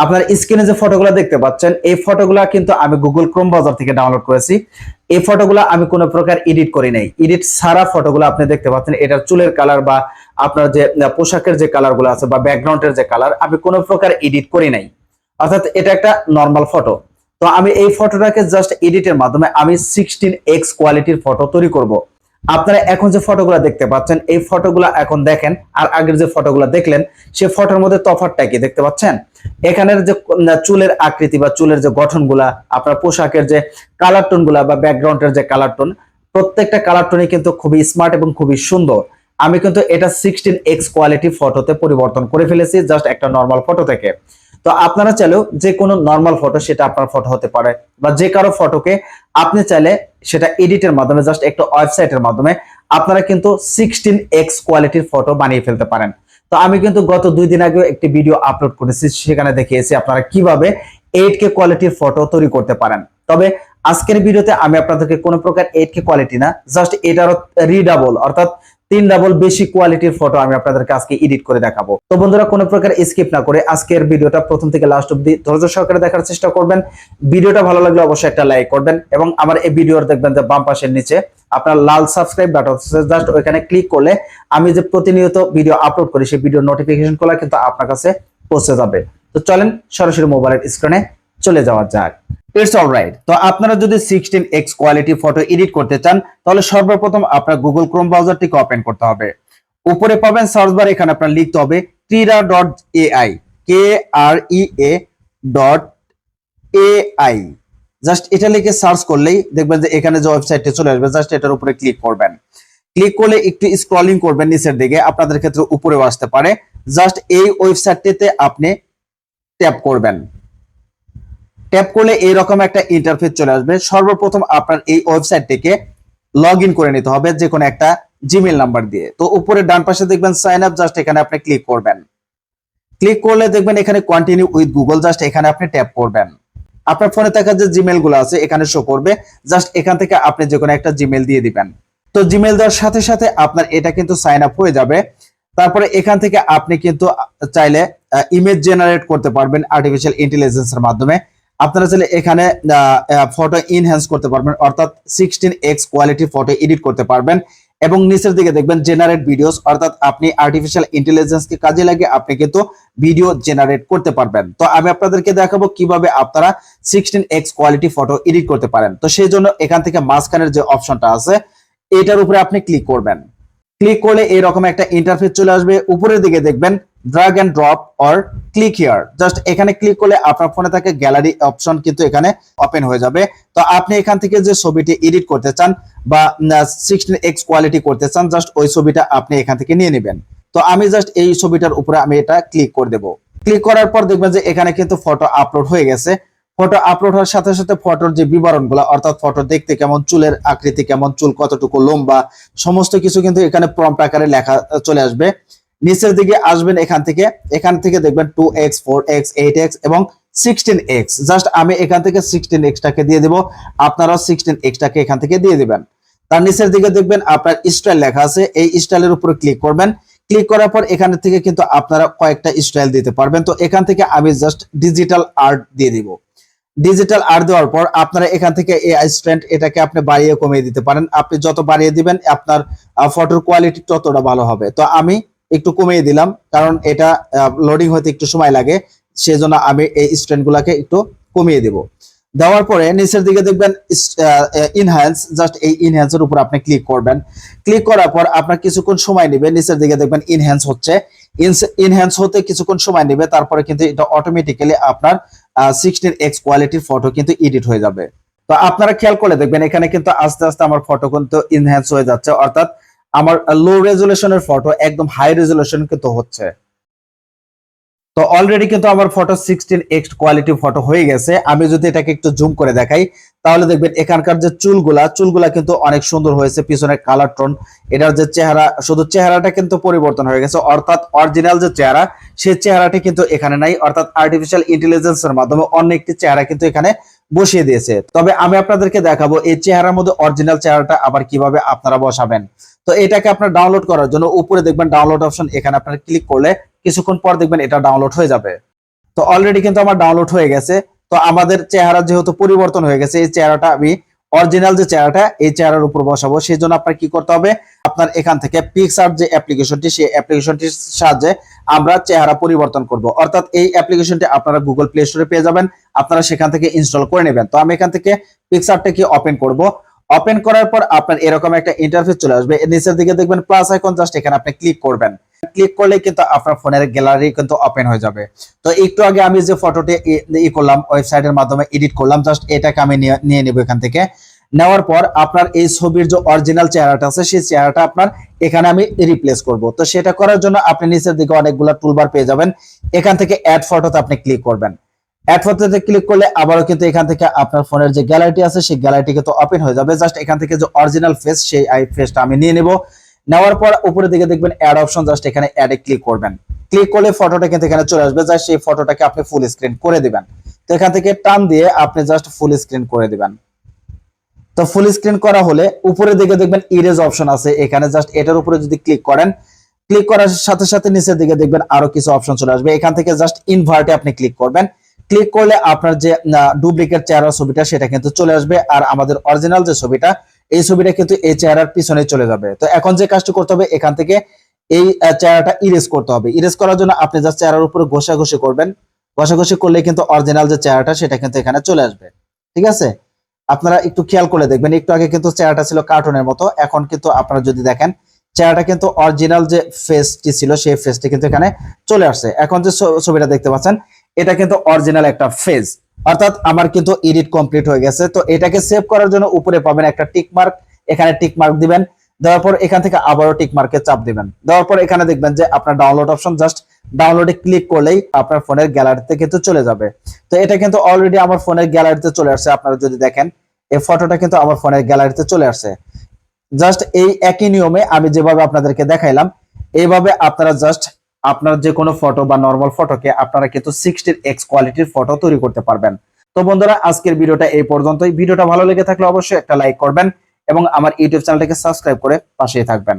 আপনার স্ক্রিনে যে ফটোগুলো দেখতে পাচ্ছেন এই ফটোগুলো কিন্তু আমি গুগল ক্রোম ব্রাউজার থেকে ডাউনলোড করেছি। এই ফটোগুলো আমি কোনো প্রকার এডিট করি নাই। এডিট ছাড়া ফটোগুলো আপনি দেখতে পাচ্ছেন, এটার চুলের কালার বা আপনার যে পোশাকের যে কালারগুলো আছে বা ব্যাকগ্রাউন্ডের যে কালার, আমি কোনো প্রকার এডিট করি নাই। অর্থাৎ এটা একটা নর্মাল ফটো। তো আমি এই ফটোটাকে জাস্ট এডিটের মাধ্যমে আমি 16x কোয়ালিটির ফটো তৈরি করব। আপনারা এখন যে ফটোগুলো দেখতে পাচ্ছেন এই ফটোগুলো এখন দেখেন, আর আগের যে ফটোগুলো দেখলেন সে ফটোর মধ্যে তফাৎটা কি দেখতে পাচ্ছেন? এখানের যে চুলের আকৃতি বা চুলের যে গঠনগুলা, আপনার পোশাকের যে কালার টোন গুলা বা ব্যাকগ্রাউন্ডের যে কালার টোন, প্রত্যেকটা কালার টোনই কিন্তু খুবই স্মার্ট এবং খুবই সুন্দর। আমি কিন্তু এটা 16x কোয়ালিটি ফটোতে পরিবর্তন করে ফেলেছি জাস্ট একটা নর্মাল ফটো থেকে। তো আপনারা চাইলেও যে কোনো নর্মাল ফটো সেটা আপনার ফটো হতে পারে, বা যে কারো ফটোকে আপনি চাইলে সেটা এডিটের মাধ্যমে জাস্ট একটা ওয়েবসাইটের মাধ্যমে আপনারা কিন্তু 16x কোয়ালিটির ফটো বানিয়ে ফেলতে পারেন। তো আমি কিন্তু গত 2 দিন আগে একটি ভিডিও আপলোড করেছি, সেখানে দেখিয়েছি আপনারা কিভাবে 8K কোয়ালিটির ফটো তৈরি করতে পারেন। তবে আজকের ভিডিওতে আমি আপনাদেরকে কোনো প্রকার 8K কোয়ালিটি না, জাস্ট এটারও রিডাবল অর্থাৎ 3 ডাবল বেশি কোয়ালিটির ফটো আমি আপনাদেরকে আজকে এডিট করে দেখাবো। তো বন্ধুরা, কোনো প্রকার স্কিপ না করে আজকের ভিডিওটা প্রথম থেকে লাস্ট অবধি ধৈর্য সহকারে দেখার চেষ্টা করবেন। ভিডিওটা ভালো লাগলে অবশ্যই একটা লাইক করবেন, এবং আমার এই ভিডিওর দেখবেন যে বাম পাশের নিচে আপনার লাল সাবস্ক্রাইব বাটন আছে, জাস্ট ওইখানে ক্লিক করলে আমি যে প্রতিনিয়ত ভিডিও আপলোড করি সেই ভিডিওর নোটিফিকেশন গুলো কিন্তু আপনার কাছে পৌঁছে যাবে। তো চলেন সরাসরি মোবাইলের স্ক্রিনে চলে যাওয়া যাক। It's alright. তো আপনারা যদি 16x কোয়ালিটি ফটো এডিট করতে চান তাহলে সর্বপ্রথম আপনার গুগল ক্রোম ব্রাউজারটিকে ওপেন করতে হবে। উপরে পাবেন সার্চ বার, এখানে আপনার লিখতে হবে krita.ai, KREA.ai। জাস্ট এটা লিখে সার্চ করলেই দেখবেন যে এখানে যে ওয়েবসাইটটি চলে আসবে, জাস্ট এটার উপরে ক্লিক করবেন। ক্লিক করলে একটু স্ক্রলিং করবেন নিচের দিকে, আপনাদের ক্ষেত্রে উপরেও আসতে পারে। জাস্ট এই ওয়েবসাইটটিতে আপনি ট্যাপ করবেন। ট্যাপ করলে এইরকম একটা ইন্টারফেস চলে আসবে। সর্বপ্রথম আপনার এই ওয়েবসাইটটিকে লগ ইন করে নিতে হবে যে কোনো একটা জিমেইল নাম্বার দিয়ে। তো উপরে ডান পাশে দেখবেন সাইন আপ, জাস্ট এখানে আপনি ক্লিক করবেন। ক্লিক করলে দেখবেন এখানে কন্টিনিউ উইথ গুগল, জাস্ট এখানে আপনি ট্যাপ করবেন। আপনার ফোনে থাকা যে জিমেইল গুলো আছে এখানে শো করবে, জাস্ট এখান থেকে আপনি যে কোনো একটা জিমেইল দিয়ে দিবেন। তো জিমেইল দেওয়ার সাথে সাথে আপনার এটা কিন্তু সাইন আপ হয়ে যাবে। তারপরে এখান থেকে আপনি কিন্তু চাইলে ইমেজ জেনারেট করতে পারবেন আর্টিফিশিয়াল ইন্টেলিজেন্সের মাধ্যমে। আপনারা চাইলে এখানে ফটো ইনহ্যান্স করতে পারবেন, অর্থাৎ 16x কোয়ালিটি ফটো এডিট করতে পারবেন। এবং নিচের দিকে দেখবেন জেনারেট ভিডিওস, অর্থাৎ আপনি আর্টিফিশিয়াল ইন্টেলিজেন্সকে কাজে লাগিয়ে আপনি কিন্তু ভিডিও জেনারেট করতে পারবেন। তো আমি আপনাদেরকে দেখাবো কিভাবে আপনারা 16x কোয়ালিটি ফটো এডিট করতে পারেন। তো সেই জন্য এখান থেকে মাঝখানের যে অপশনটা আছে এটার উপরে আপনি ক্লিক করবেন। ক্লিক করলে এরকম একটা ইন্টারফেস চলে আসবে। উপরের দিকে দেখবেন drag and drop or click here, just এখানে ক্লিক করলে আপনার ফোনে থাকে গ্যালারি অপশন কিন্তু এখানে ওপেন হয়ে যাবে। তো আপনি এখান থেকে যে ছবিটি এডিট করতে চান বা 16x কোয়ালিটি করতে চান, জাস্ট ওই ছবিটা আপনি এখান থেকে নিয়ে নেবেন। তো আমি জাস্ট এই ছবিটার উপরে আমি এটা ক্লিক করে দেব। ক্লিক করার পর দেখবেন যে এখানে কিন্তু ফটো আপলোড হয়ে গেছে। ফটো আপলোড হওয়ার সাথে সাথে ফটোর যে বিবরণগুলো, অর্থাৎ ফটো দেখতে কেমন, চুলের আকৃতি কেমন, চুল কতটুকু লম্বা, সমস্ত কিছু কিন্তু এখানে প্রম্পট আকারে লেখা চলে আসবে। নিচের দিকে আসবেন, এখান থেকে দেখবেন 2x, 4x, 8x এবং 16x। জাস্ট আমি এখান থেকে 16x টাকে দিয়ে দেব, আপনারা 16x টাকে এখান থেকে দিয়ে দিবেন। তার নিচের দিকে দেখবেন আপনার স্টাইল লেখা আছে, এই স্টাইলের উপরে ক্লিক করবেন। ক্লিক করার পর এখান থেকে কিন্তু আপনারা কয়েকটা স্টাইল দিতে পারবেন। তো এখান থেকে আমি জাস্ট ডিজিটাল আর্ট দিয়ে দিব। ডিজিটাল আর্ট দেওয়ার পর আপনারা এখান থেকে এই অ্যাসিস্ট্যান্ট এটাকে আপনি বাড়িয়ে কমিয়ে দিতে পারেন। আপনি যত বাড়িয়ে দিবেন আপনার ফটোর কোয়ালিটি ততটা ভালো হবে। তো আমি একটু কমিয়ে দিলাম, কারণ এটা লোডিং হতে একটু সময় লাগে, সেজন্য আমি এই স্ট্যান্ড গুলাকে একটু কমিয়ে দেব। দেওয়ার পরে নিচের দিকে দেখবেন ইনহ্যান্স, জাস্ট এই ইনহ্যান্সের উপর আপনি ক্লিক করবেন। ক্লিক করার পর আপনার কিছুক্ষণ সময় নেবে, নিচের দিকে দেখবেন ইনহ্যান্স হচ্ছে। ইনহ্যান্স হতে কিছুক্ষণ সময় নেবে, তারপরে কিন্তু এটা অটোমেটিক্যালি আপনার 16x কোয়ালিটির ফটো কিন্তু এডিট হয়ে যাবে। তো আপনারা খেয়াল করে দেখবেন এখানে কিন্তু আস্তে আস্তে আমার ফটো কিন্তু ইনহ্যান্স হয়ে যাচ্ছে, অর্থাৎ আমার লো রেজুলেশনের ফটো একদম হাই রেজুলেশন কিন্তু হচ্ছে। তো অলরেডি কিন্তু আমার ফটো 16x কোয়ালিটি ফটো হয়ে গেছে। আমি যদি এটাকে একটু জুম করে দেখাই তাহলে দেখবেন এখানকার যে চুলগুলা কিন্তু অনেক সুন্দর হয়েছে, পিছনের কালার টোন, এটার যে চেহারা, শুধু চেহারাটা কিন্তু পরিবর্তন হয়ে গেছে, অর্থাৎ অরিজিনাল যে চেহারা সেই চেহারাটি কিন্তু এখানে নাই, অর্থাৎ আর্টিফিশিয়াল ইন্টেলিজেন্সের মাধ্যমে অন্য একটি চেহারা কিন্তু এখানে বসিয়ে দিয়েছে। তবে আমি আপনাদেরকে দেখাবো এই চেহারার মধ্যে অরিজিনাল চেহারাটা আবার কিভাবে আপনারা বসাবেন। তো এটাকে আপনার ডাউনলোড করার জন্য উপরে দেখবেন ডাউনলোড অপশন, এখানে আপনারা ক্লিক করলে কিছুক্ষণ পর দেখবেন এটা ডাউনলোড হয়ে যাবে। তো অলরেডি কিন্তু আমার ডাউনলোড হয়ে গেছে। তো আমাদের চেহারা যেহেতু পরিবর্তন হয়ে গেছে, এই চেহারাটা আমি অরিজিনাল যে চেহারাটা এই চেহারার উপর বসাবো। সেই জন্য আপনার কি করতে হবে, আপনার এখান থেকে পিক্সআর্ট যে অ্যাপ্লিকেশনটি, সেই অ্যাপ্লিকেশনটির সাহায্যে আমরা চেহারা পরিবর্তন করব। অর্থাৎ এই অ্যাপ্লিকেশনটি আপনারা গুগল প্লে স্টোরে পেয়ে যাবেন, আপনারা সেখান থেকে ইনস্টল করে নেবেন। তো আমি এখান থেকে পিক্সআর্টটাকে ওপেন করব। ওপেন করার পর আপনার এরকম একটা ইন্টারফেস চলে আসবে। এর নিচের দিকে দেখবেন প্লাস আইকন, জাস্ট এখানে আপনি ক্লিক করবেন। ক্লিক করলে কিন্তু আপনার ফোনের গ্যালারি কিন্তু ওপেন হয়ে যাবে। তো একটু আগে আমি যে ফটোটি করলাম ওয়েবসাইটের মাধ্যমে এডিট করলাম, জাস্ট এটাকে আমি নিয়ে নেব এখান থেকে। নেওয়ার পর আপনার এই ছবির যে অরিজিনাল চেহারাটা আছে সেই চেহারাটা আপনার এখানে আমি রিপ্লেস করব। তো সেটা করার জন্য আপনি নিচের দিকে অনেকগুলো টুলবার পেয়ে যাবেন, এখান থেকে অ্যাড ফটোতে আপনি ক্লিক করবেন। অ্যাড ফটোতে ক্লিক করলে আবারও কিন্তু এখান থেকে আপনার ফোনের যে গ্যালারিটি আছে সেই গ্যালারিটি কিন্তু ওপেন হয়ে যাবে। জাস্ট এখান থেকে যে অরিজিনাল ফেস সেই ফেসটা আমি নিয়ে নেব। নেওয়ার পর উপরের দিকে দেখবেন অ্যাড অপশন, জাস্ট এখানে অ্যাডে ক্লিক করবেন। ক্লিক করলে ফটোটা কিন্তু এখানে চলে আসবে। জাস্ট সেই ফটোটাকে আপনি ফুল স্ক্রিন করে দিবেন। তো এখান থেকে টান দিয়ে আপনি জাস্ট ফুল স্ক্রিন করে দিবেন। তো ফুল স্ক্রিন করা হলে উপরের দিকে দেখবেন ইরেজ অপশন আছে, এখানে জাস্ট এটার উপরে যদি ক্লিক করেন, ক্লিক করার সাথে সাথে নিচের দিকে দেখবেন আরো কিছু অপশন চলে আসবে। এখান থেকে জাস্ট ইনভার্টে আপনি ক্লিক করবেন। ক্লিক করলে আপনার যে ডুপ্লিকেট চেহারার ছবিটা সেটা কিন্তু চলে আসবে, আর আমাদের অরিজিনাল যে ছবিটা এই ছবিটা কিন্তু এই চেহারার পিছনে চলে যাবে। তো এখন যে কাজটি করতে হবে, এখান থেকে এই চেহারাটা ইরেজ করতে হবে। ইরেজ করার জন্য আপনি জাস্ট চেহারার উপরে ঘষাঘষি করবেন। ঘষাঘষি করলে কিন্তু অরিজিনাল যে চেহারাটা সেটা কিন্তু এখানে চলে আসবে। ঠিক আছে, আপনারা একটু খেয়াল করে দেখবেন, একটু আগে কিন্তু চেহারাটা ছিল কার্টুনের মতো, এখন কিন্তু আপনারা যদি দেখেন চেহারাটা কিন্তু অরিজিনাল যে ফেসটি ছিল সেই ফেসটি কিন্তু এখানে চলে আসছে। এখন যে ছবিটা দেখতে পাচ্ছেন এটা কিন্তু অরিজিনাল একটা ফেস, অর্থাৎ আমার কিন্তু এডিট কমপ্লিট হয়ে গেছে। তো এটাকে সেভ করার জন্য উপরে পাবেন একটা টিক মার্ক, এখানে টিক মার্ক দিবেন। দেওয়ার পর এখান থেকে আবারও টিক মার্কে চাপ দিবেন। দেওয়ার পর এখানে দেখবেন যে আপনার ডাউনলোড অপশন, জাস্ট ডাউনলোডে ক্লিক করলেই আপনার ফোনের গ্যালারিতে কিন্তু চলে যাবে। তো এটা কিন্তু অলরেডি আমার ফোনের গ্যালারিতে চলে আসছে। আপনারা যদি দেখেন এই ফটোটা কিন্তু আমার ফোনের গ্যালারিতে চলে আসছে। জাস্ট এই একই নিয়মে আমি যেভাবে আপনাদেরকে দেখাইলাম এইভাবে আপনারা জাস্ট আপনার যে কোনো ফটো বা নরমাল ফটোকে আপনারা কিন্তু 16x কোয়ালিটির ফটো তৈরি করতে পারবেন। তো বন্ধুরা, আজকের ভিডিওটা এই পর্যন্তই। ভিডিওটা ভালো লেগে থাকলে অবশ্যই একটা লাইক করবেন এবং আমার ইউটিউব চ্যানেলটাকে সাবস্ক্রাইব করে পাশেই থাকবেন।